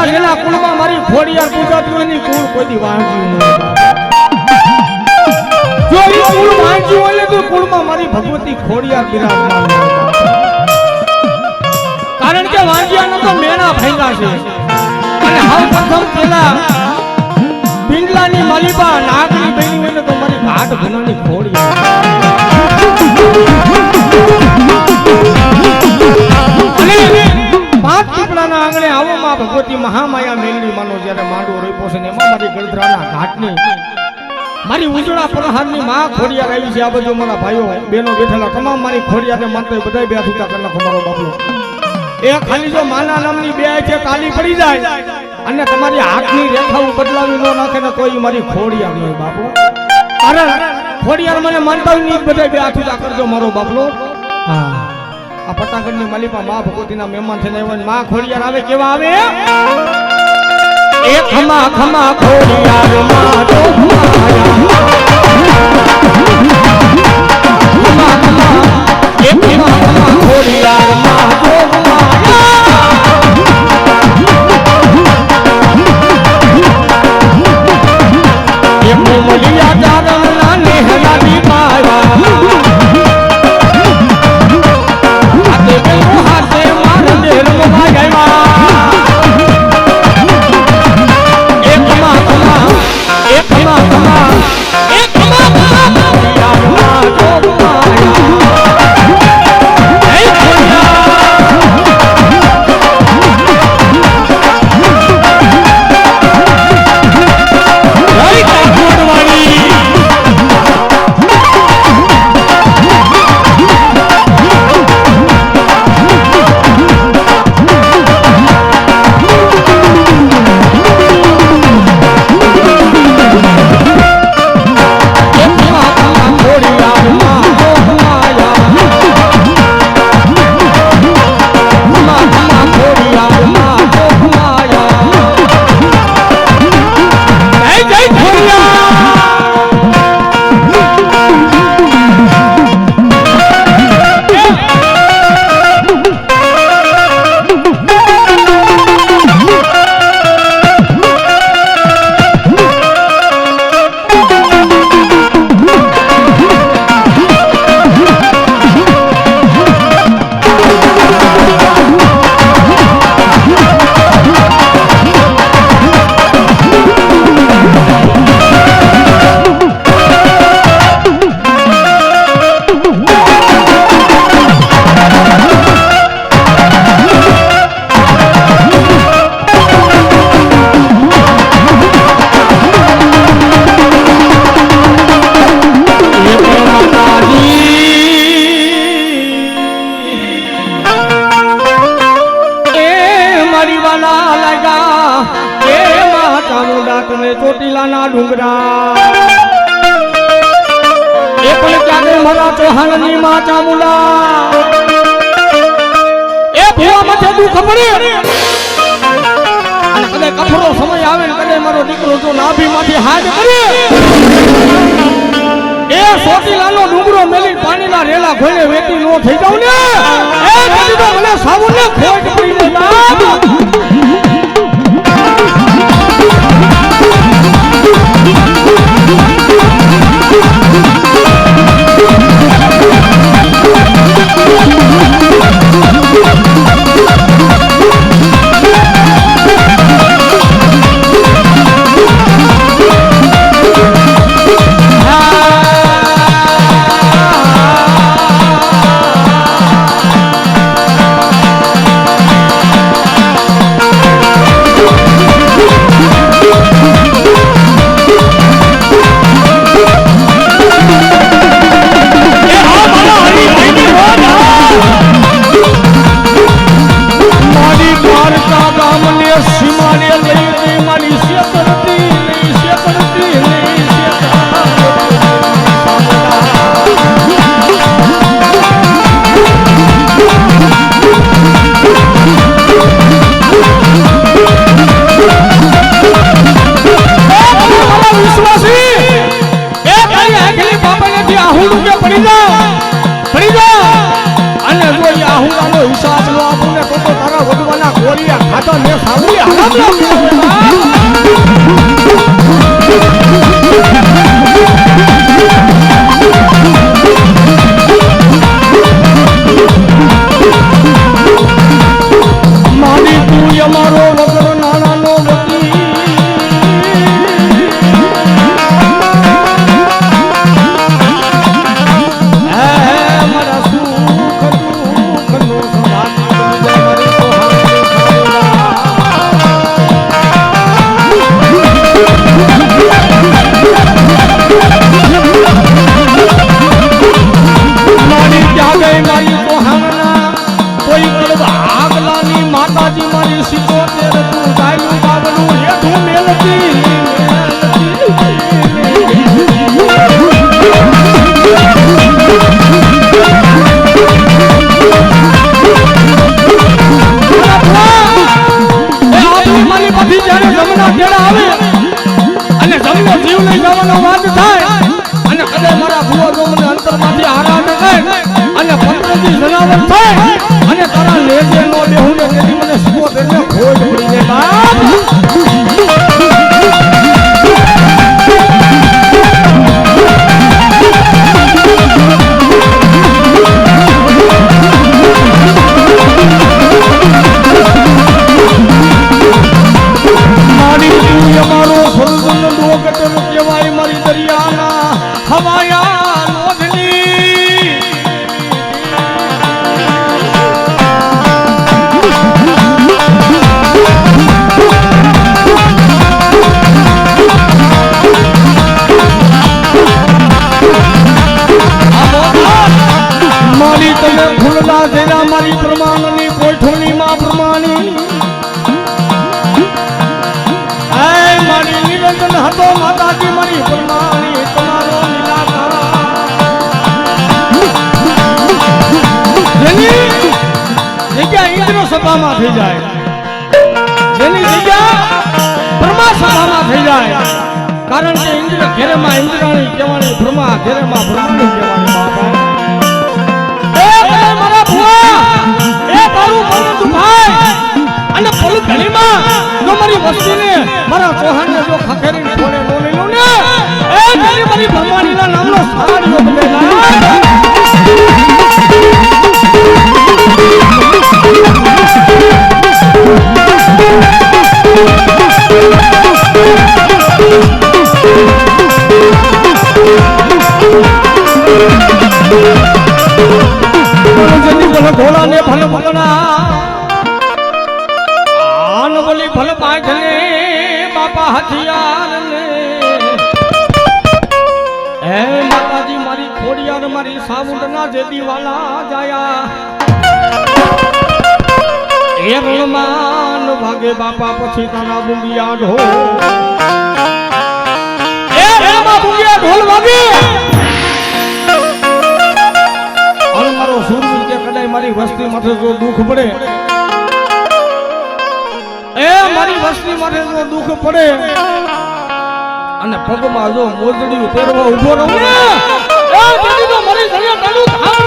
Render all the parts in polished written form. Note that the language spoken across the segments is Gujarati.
જેના કુળમાં મારી ખોડિયાર પૂજાતી એની કુળ કોઈ વાંચ્યું ન જો એ કુળ વાંચ્યું હોય તો કુળમાં મારી ભગવતી ખોડિયાર બિરાજમાન કારણ કે વાંજિયાનો તો મેણા ભાંગા છે અને હાવ પ્રથમ પેલા પિંડલાની માલિબા નાગની બેની મને તો મારી ઘાટ ભનાની ખોડિયાર પાંચ પીપળાના આંગણે આવો માં ભગવતી મહામાયા મેલડી માનો જ્યારે માંડવો રોપ્યો છે ને એમાં મારી ગળધરાના ઘાટની મારી ઉજળા પ્રહારની માં ખોડિયાર આવી છે આ બધું મારા ભાઈઓ બહેનો બેઠેલા તમામ મારી ખોડિયારને માનતા બધા બે છૂટા કરી નાખો મારો બાપલો એ ખાલી જો માના નામની બે છે તાલી પડી જાય અને તમારી હાથની રેખાઓ બદલાવી ન નાખે ને કોઈ મારી ખોડિયાર નહીં બાપુ અરે ખોડિયાર મને માનતા નહીં બધા બે છૂટા કરજો મારો બાપલો હા આ પટાગઢની માલિકા માં ભગવતીના મહેમાન થઈને આવ્યા માં ખોડિયાર આવે કેવા આવે એ ખમા ખમા ખોડિયાર માં તો માયા ખમા ખમા એ ખમા ખમા ખોડિયાર માં તો માયા એ મોમલિયા ચારણના નેહલા દી પાયા હાથે માર દેર મોગાયા ચોટીલાના ડુંગરા એ પણ ક્યારે મારા ચૌહાણની માં ચામુલા એ ભૂવા માથે દુઃખ પડે અને કદે કફરો સમય આવે ને કદે મારો દીકરો જો નાભીમાંથી હાથ કરે એ ચોટીલાનો ડુંગરો મેલી પાણીના રેલા ઘોડે વેતી નો થઈ જાવ ને એ કદી તો મને સાવને ખોટ પડી ને બાપ મળ્યા ખાતા ને સાવલી આરામ મારી તું અમારો વગર નાણાનો વકી મારા સુખ દુઃખનો મારી ત્યાં ગઈ મારી કોહાના કોઈ કડબ આગલાની માતાજી મારી સિકોતેર તું ગાયલું બાબલું હેઠું મેલતી મારી બધી જ્યારે જમના કેળા આવે અને જમનો જીવ લઈ જવાનો વાત થાય અને કદાચ મારા ભુવા જો મને અંતરમાંથી આરામ કરે અને 15 જનાવર થાય અને તારા લેજે નો બેહું ને તેથી મને સિકોતેર ને ખોજ પડી જાય બાપ મારી તું અમારો સ્વર્ગનો ડોકટર કહેવાય મારી દરિયાના હવાયા લોધની મારી તમે ફૂલના જેરા મારી પ્રમાણની પોઠોની માં પ્રમાણી મારી નિરંજન હતો માતાજી મારી પ્રમાણી તમારો જેની જગ્યા ઇન્દ્ર સભામાં થઈ જાય જેની જગ્યા બ્રહ્મા સભામાં થઈ જાય કારણ કે ઇન્દ્ર ઘેરમાં ઇન્દ્રાણી કહેવાની બ્રહ્મા ઘેરમાં બ્રહ્માણી કહેવાની બાપા મારા ભુવા એ તારું મન દુખાય અને પલ ઘણીમાં જો મારી વસ્તીને મારા ચૌહાણને જો ખખેરીને થોડે બોલી લઉં ને એ મારી બ્રહ્માણીના નામનો સારાડીઓ બનેલા ઘોડા ને ભલ ભગના આન બોલી ભલ પાછને બાપા હથિયાર ને હે માતાજી મારી ખોડિયાર મારી સાવુંડના જે દીવાલા જાયા એ રણમાન ભાગે બાપા પછી તારા બુંગિયા ઢોલ એ રણમા બુંગિયા ઢોલ વાગે અને મારો સુરવીર કે કદાય મારી વસ્તી માથે જો દુઃખ પડે એ મારી વસ્તી માથે જો દુઃખ પડે અને પગમાં જો મોજડી પહેરવા ઊભો રહું ને એ તેથી તો મારી સળિયા ચાલુ થાય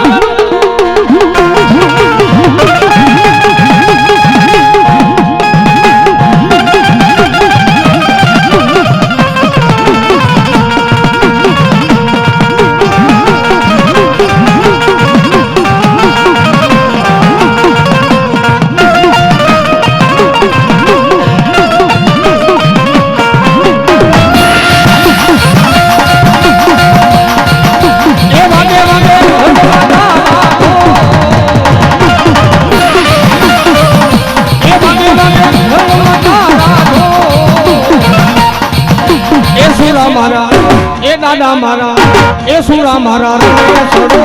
દાદા મારા એ સુરા મારા રાય છોડો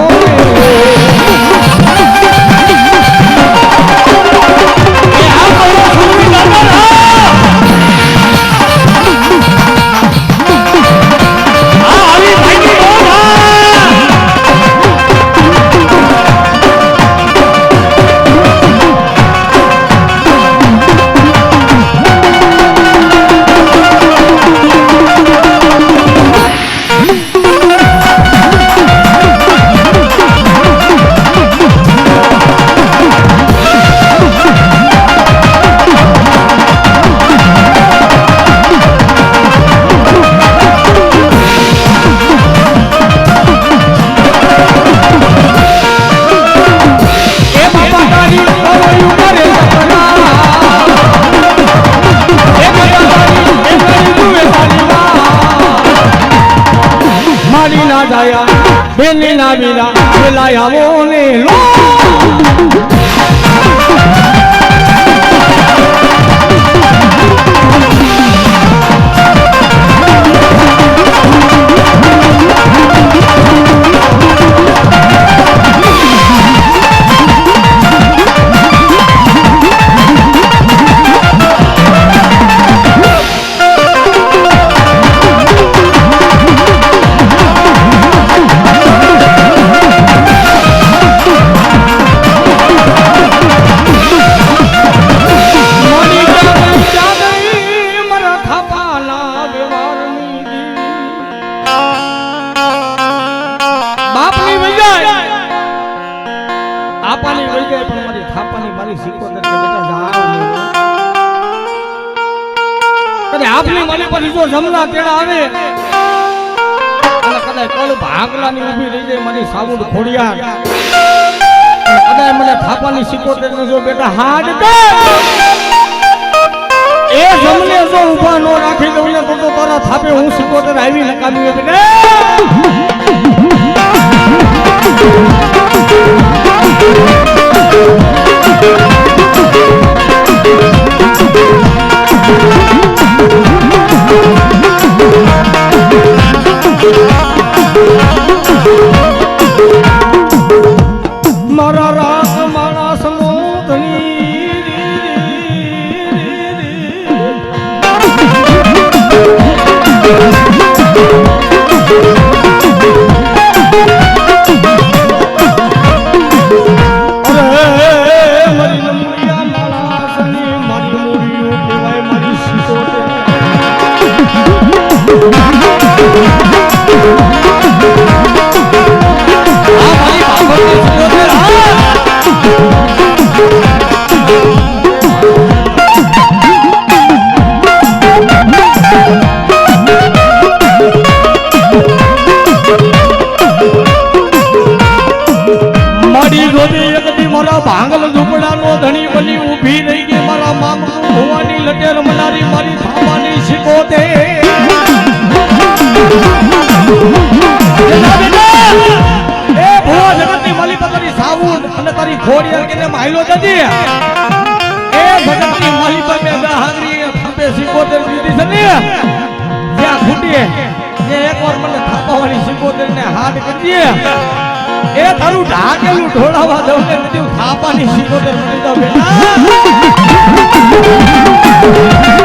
એ આ બોલો સુરી દાદા આ આવી ભાઈ જાયા બેની ના વીરા પેલા આવો ને લો આપની મારી પર જો જમના તેડા આવે અને કદાચ કોલ ભાગલાની ઊભી રહી જાય મારી સાબુડ ખોડિયાર કદાચ મને થાપાની સિકોતેર ને જો બેટા હાડ દે એ જમને જો ઊભા નો રાખી દઉં ને તો તારા થાપે હું સિકોતેર આવી નકામી હોય બેટા મારા રાસ મારા સમૂહની મારી નમુડિયા મારા સની મારી મોરીઓ કહેવાય મારી સિકોતેર ભાંગલ ઝૂંપડા નો ધણી બની ઊભી રહી ગઈ મારા મામા ભુવાની લટેર મનારી મારી થાવાની સિકોતેર એ ભુવા જગતની માલી પતરી સાબુન અને તારી ખોડિયાર કે માયલો જતી એ જગતની માલી પર મે હાંગરી થાપે સિકોતેર દીધી છે ને જ્યાં ખૂટીએ જે એકવાર મને થાપાવાની સિકોતેર ને હાથ કરીએ એ તારું ઢાકેલું ઢોળાવા દઉં ને બધું થાપાની સિકોતેર મળી જાવ બેટા